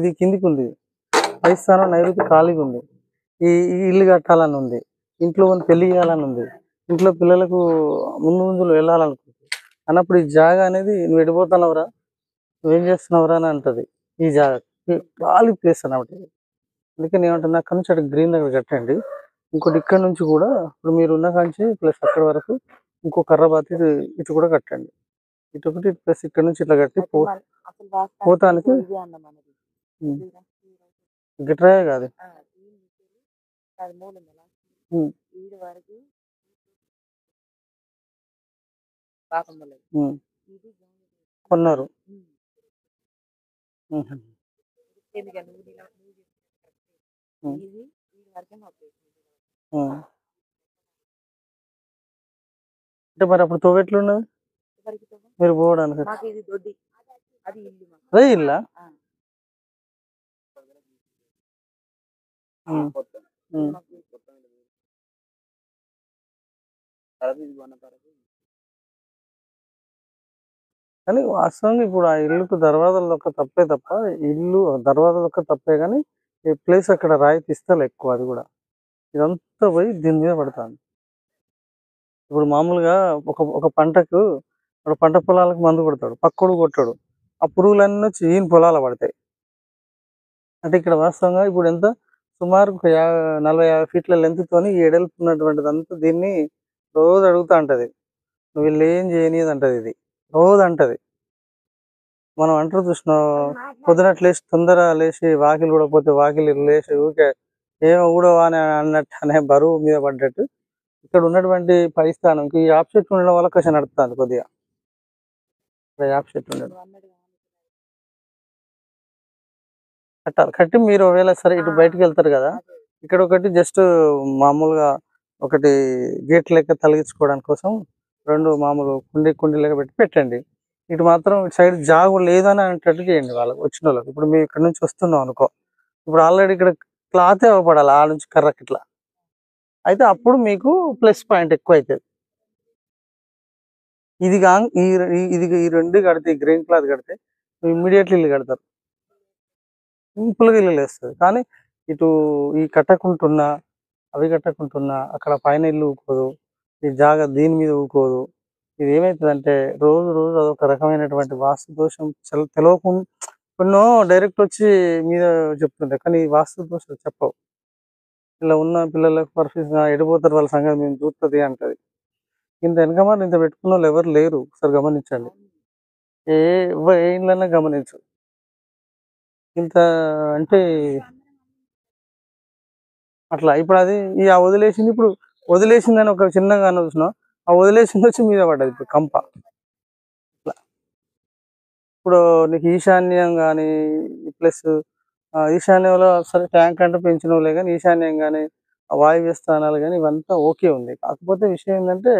ఇది కిందికి ఉంది. పై స్థానం నైరుతి ఖాళీగా ఉంది. ఈ ఇల్లు కట్టాలని ఉంది. ఇంట్లో పెళ్లి చేయాలని ఉంది. ఇంట్లో పిల్లలకు ముందులు వెళ్ళాలనుకుంటుంది. అన్నప్పుడు ఈ జాగా అనేది నువ్వు ఎడిపోతున్నావురా, నువ్వేం చేస్తున్నావురా అని అంటది. ఈ జాగా ఖాళీ ప్లేస్ అన్నమాట. అందుకని ఏమంటున్నా, అక్కడ నుంచి అటు గ్రీన్ దగ్గర కట్టండి. ఇంకోటి ఇక్కడ నుంచి కూడా ఇప్పుడు మీరు ఉన్న కాంచి ప్లస్ అక్కడ వరకు ఇంకో కర్ర బాతి ఇటు కూడా కట్టండి. ఇటు ఒకటి ప్లస్ ఇక్కడ నుంచి ఇట్లా కట్టి పోతానికి గిట్రాయే కాదు. కొన్నారు. అంటే మరి అప్పుడు తోవెట్లున్నది మీరు పోవడానికి? అదే ఇల్లా? కానీ వాస్తవంగా ఇప్పుడు ఆ ఇల్లుకు దర్వాజాలు ఒక తప్పే తప్ప, ఇల్లు దర్వాజాలు ఒక తప్పే, కానీ ఈ ప్లేస్ అక్కడ రాయితీ ఇస్తలే ఎక్కువ. అది కూడా ఇదంతా పోయి దీని మీద పడుతుంది. ఇప్పుడు మామూలుగా ఒక పంటకు పంట పొలాలకు మందు కొడతాడు, పక్కడు కొట్టాడు, ఆ పురుగులన్నీ వచ్చి ఈయన పొలాలు పడతాయి. అంటే ఇక్కడ వాస్తవంగా ఇప్పుడు ఎంత సుమారు 40-50 ఫీట్ల లెంత్తోని ఎడల్పు ఉన్నటువంటిదంతా దీన్ని రోజు అడుగుతా ఉంటది, నువ్వు వీళ్ళు ఏం చేయనిది అంటది. ఇది రోజు అంటది. మనం అంటారు చూసిన పొద్దునట్లు లేచి తొందర లేచి వాకిలు ఊడకపోతే వాకిలి లేచి ఊరికే ఏమో ఊడవా అని అన్నట్టు అనే బరువు మీద పడ్డట్టు ఇక్కడ ఉన్నటువంటి పై స్థానంకి ఈ యాప్ చెట్టు ఉండడం వల్ల కొంచెం నడుస్తుంది కొద్దిగా. ఇక్కడ యాప్ చెట్టు ఉండడం కట్టాలి. కట్టి మీరు ఒకవేళ సరే ఇటు బయటకు వెళ్తారు కదా, ఇక్కడ ఒకటి జస్ట్ మామూలుగా ఒకటి గేట్ లెక్క తొలగించుకోవడానికి కోసం 2 మామూలు కుండి లెక్క పెట్టి పెట్టండి. ఇటు మాత్రం సైడ్ జాగు లేదని అనేటట్టు చేయండి వాళ్ళకి, వచ్చిన వాళ్ళకి. ఇప్పుడు మేము ఇక్కడ నుంచి వస్తున్నాం అనుకో, ఇప్పుడు ఆల్రెడీ ఇక్కడ క్లాత్ ఇవ్వబడాలి ఆ నుంచి కర్రకి ఇట్లా అయితే అప్పుడు మీకు ప్లస్ పాయింట్ ఎక్కువ అవుతుంది. ఇది ఈ 2 కడితే, గ్రీన్ క్లాత్ కడితే ఇమ్మీడియట్లీ ఇల్లు కడతారు, సింపుల్గా ఇల్లు వేస్తుంది. కానీ ఇటు ఈ కట్టకుంటున్నా అవి కట్టకుంటున్నా అక్కడ పైన ఇల్లు ఊకోదు, ఈ జాగా దీని మీద ఊకోదు. ఇది ఏమవుతుందంటే రోజు రోజు అదొక రకమైనటువంటి వాస్తు దోషం తెలియకుండా ఎన్నో డైరెక్ట్ వచ్చి మీద చెప్తుంటాయి, కానీ వాస్తు దోషాలు చెప్పవు. ఇలా ఉన్న పిల్లలకు పర్ఫెక్ట్ ఎడిపోతారు, వాళ్ళ సంగతి మేము చూస్తుంది అంటది. ఇంత వెనకమారి ఇంత పెట్టుకున్న వాళ్ళు ఎవరు లేరు, ఒకసారి గమనించండి. ఏ ఇళ్ళన్నా గమనించు. ఇంత అంటే అట్లా ఇప్పుడు అది ఆ వదిలేసింది, ఇప్పుడు వదిలేసిందని ఒక చిన్నగా చూసినా ఆ వదిలేసింది వచ్చి మీద పడ్డది ఇప్పుడు కంప. ఇప్పుడు నీకు ఈశాన్యం కానీ ప్లస్ ఈశాన్యంలో సరే ట్యాంక్ అంటే పెంచినోలే, కానీ ఈశాన్యం కానీ వాయువ్య స్థానాలు కానీ ఇవంతా ఓకే ఉంది. కాకపోతే విషయం ఏంటంటే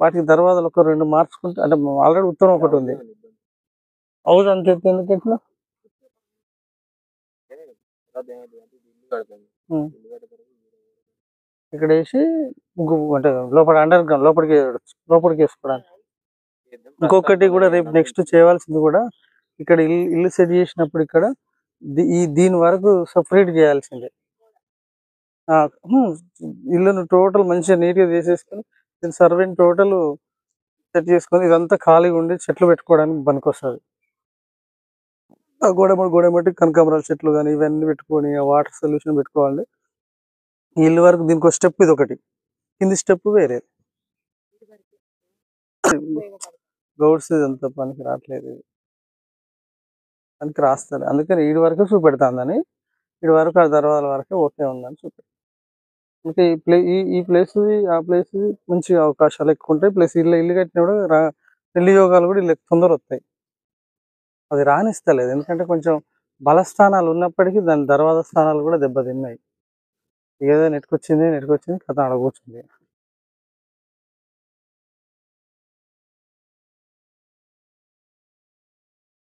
వాటికి దర్వాజాలు ఒక 2 మార్చుకుంటే, అంటే ఆల్రెడీ ఉత్తరం ఒకటి ఉంది, హౌస్ అంత ఎందుకు ఎట్లా ఇక్కడ వేసి ముగ్గు అంటే లోపల అండర్ గ్రౌండ్ లోపలికి వేసుకోవడానికి. ఇంకొకటి కూడా రేపు నెక్స్ట్ చేయవలసింది కూడా, ఇక్కడ ఇల్లు సెట్ చేసినప్పుడు ఇక్కడ దీని వరకు సపరేట్ చేయాల్సిందే. ఇల్లును టోటల్ మంచిగా నీట్గా చేసేసుకొని దీని సర్వెంట్ టోటల్ సెట్ చేసుకొని ఇదంతా ఖాళీగా ఉండి చెట్లు పెట్టుకోవడానికి పనికొస్తుంది. ఆ గోడమట్టి కనకాంబరాల చెట్లు కానీ ఇవన్నీ పెట్టుకొని ఆ వాటర్ సొల్యూషన్ పెట్టుకోవాలి. ఇల్లు వరకు దీనికి ఒక స్టెప్, ఇది ఒకటి, కింది స్టెప్ వేరే. గౌడ్స్ ఇదంతా పనికి రావట్లేదు, ఇది పనికి రాస్తారు. అందుకని ఈడి వరకు చూపెడతాందని, ఈడి వరకు ఆ దర్వాజల వరకే ఓకే ఉందని చూపెడతాను. ఇంకా ఈ ప్లేస్ ఆ ప్లేస్ మంచి అవకాశాలు ఎక్కువ ఉంటాయి. ప్లస్ ఇల్లు కట్టినప్పుడు పెళ్లి యోగాలు కూడా ఇల్లు తొందర వస్తాయి. అది రానిస్తలేదు, ఎందుకంటే కొంచెం బలస్థానాలు ఉన్నప్పటికీ దాని దర్వాజా స్థానాలు కూడా దెబ్బతిన్నాయి. ఏదో నెట్టుకొచ్చింది కథ ఆడ కూర్చుంది.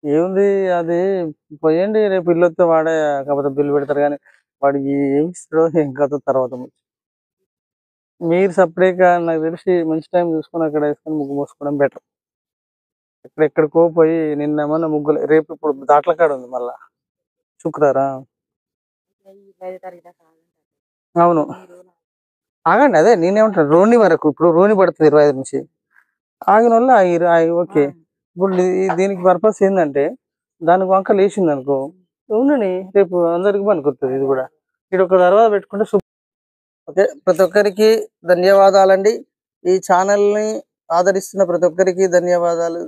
ఏముంది అది పోయండి, రేపు ఇల్లు వస్తే వాడే కాకపోతే బిల్లు పెడతారు, కానీ వాడికి ఏమి ఇస్తాడో ఏం కథ తర్వాత. మీరు సపరేట్గా నాకు తెలిసి మంచి టైం చూసుకొని అక్కడ వేసుకొని ముగ్గు మోసుకోవడం బెటర్. ఎక్కడెక్కడికో పోయి నిన్న మొన్న ముగ్గులు, రేపు ఇప్పుడు దాట్ల కాడ ఉంది మళ్ళా శుక్రవారం. అవును. ఆగండి, అదే నేనేమంటాను, రోని వరకు. ఇప్పుడు రోని పడుతుంది 25 నుంచి, ఆగిన వల్ల ఓకే. ఇప్పుడు దీనికి పర్పస్ ఏంటంటే, దానికి వంక లేచింది అనుకో, ఉండని రేపు అందరికి పనికొస్తుంది ఇది కూడా. ఇక్కడ ఒక దర్వాజా పెట్టుకుంటే ఓకే. ప్రతి ఒక్కరికి ధన్యవాదాలండి. ఈ ఛానల్ని ఆదరిస్తున్న ప్రతి ఒక్కరికి ధన్యవాదాలు.